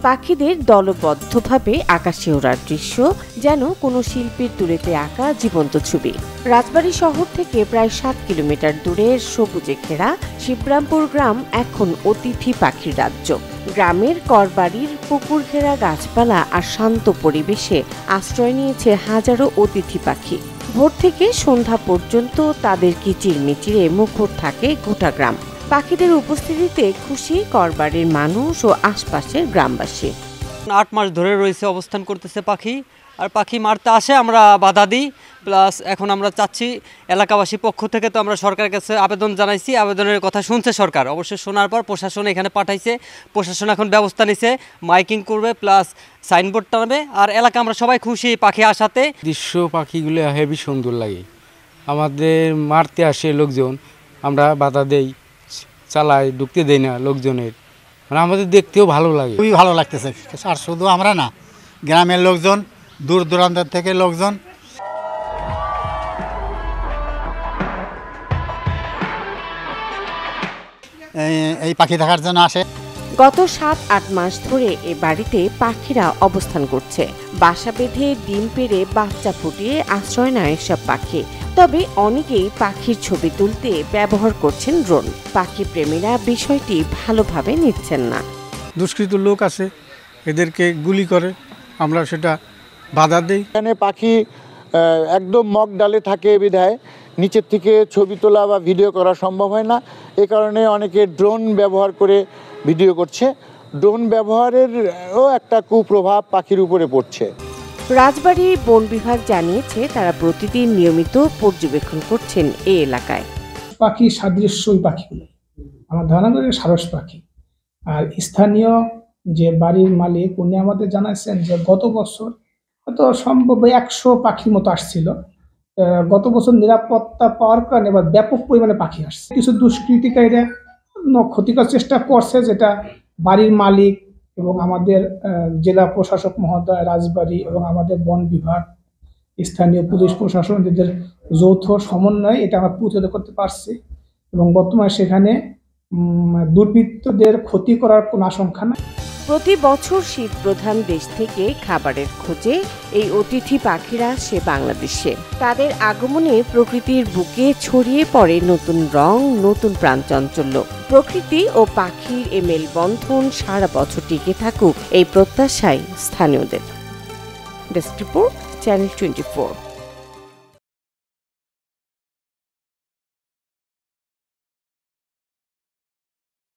পাখিদের দলবদ্ধভাবে আকাশে ওড়ার দৃশ্য যেন কোনো শিল্পীর তুলিতে আঁকা জীবন্ত ছবি। রাজবাড়ী শহর থেকে প্রায় 7 কিলোমিটার দূরের সবুজে ঘেরা শিবরামপুর গ্রাম এখন অতিথি পাখির রাজ্য। গ্রামের করবাড়ির পুকুর ঘেরা গাছপালা আর শান্ত পরিবেশে আশ্রয় নিয়েছে হাজারো অতিথি পাখি। ভোর থেকে সন্ধ্যা পর্যন্ত তাদের কিচিরমিচিরে মুখর থাকে গোটা গ্রাম। পাখিদের উপস্থিতিতে খুশি করবাড়ির মানুষ ও আশপাশের গ্রামবাসী। 8 মাস ধরে রয়েছে অবস্থান করতেছে পাখি, আর পাখি মারতে আসে আমরা বাধা দিই। প্লাস এখন আমরা চাচ্ছি এলাকাবাসী পক্ষ থেকে তো আমরা সরকারের কাছে আবেদন জানাইছি, আবেদনের কথা শুনছে সরকার। অবশ্যই শোনার পর প্রশাসন এখানে পাঠাইছে, প্রশাসন এখন ব্যবস্থা নিছে, মাইকিং করবে প্লাস সাইনবোর্ড টানবে। আর এলাকা আমরা সবাই খুশি পাখি আসাতে। দৃশ্য পাখিগুলো হেভি সুন্দর লাগে। আমাদের মারতে আসে লোকজন, আমরা বাধা দেই, চালাই, ঢুকতে দেই না লোকজনের। মানে আমাদের দেখতেও ভালো লাগে, খুবই ভালো লাগতেছে। আর শুধু আমরা না, গ্রামের লোকজন, দূর দূরান্ত থেকে লোকজন। এই পাখি দেখার জন্য আসে। গত 7-8 মাস ধরে এ বাড়িতে পাখিরা অবস্থান করছে। বাসা বেঁধে ডিম পেড়ে বাচ্চা ফুটিয়ে আশ্রয় নেয় এসব পাখি। তবে অনেকেই পাখির ছবি তুলতে ব্যবহার করছেন ড্রোন। পাখি প্রেমীরা বিষয়টি ভালোভাবে নিচ্ছেন না। দুষ্কৃত লোক আছে, এদেরকে গুলি করে, আমরা সেটা বাধা দেই। এখানে পাখি একদম মগ ডালে থাকে বিধায় নিচের থেকে ছবি তোলা বা ভিডিও করা সম্ভব হয় না। এ কারণে অনেকে ড্রোন ব্যবহার করে ভিডিও করছে। ড্রোন ব্যবহারেরও একটা কুপ্রভাব পাখির উপরে পড়ছে। রাজবাড়ী বন বিভাগ জানিয়েছে তারা প্রতিদিন নিয়মিত পর্যবেক্ষণ করছেন এই এলাকায়। পাখি সাদৃশ্য ওই পাখিগুলো আমার ধারণা করি সারস পাখি। আর স্থানীয় যে বাড়ির মালিক উনি আমাদের জানাচ্ছেন যে গত বছর হয়তো সম্ভব 100 পাখির মতো আসছিল। গত বছর নিরাপত্তা পাওয়ার কারণে এবার ব্যাপক পরিমাণে পাখি আসছে। কিছু দুষ্কৃতিকারীরা ক্ষতিকর চেষ্টা করছে, যেটা বাড়ির মালিক এবং আমাদের জেলা প্রশাসক মহোদয়, রাজবাড়ী এবং আমাদের বন বিভাগ, স্থানীয় পুলিশ প্রশাসন, এদের যৌথ সমন্বয়ে এটা আমরা প্রতিরোধ করতে পারছি। এবং বর্তমানে সেখানে দুর্বৃত্তদের ক্ষতি করার কোনো আশঙ্কা নাই। প্রতি বছর শীত প্রধান দেশ থেকে খাবারের খোঁজে এই অতিথি পাখিরা আসে বাংলাদেশে। তাদের আগমনে প্রকৃতির বুকে ছড়িয়ে পড়ে নতুন রং, নতুন প্রাণচাঞ্চল্য। প্রকৃতি ও পাখির এ মেলবন্ধন সারা বছর টিকে থাকুক এই প্রত্যাশাই স্থানীয়দের। Desk report, channel 24।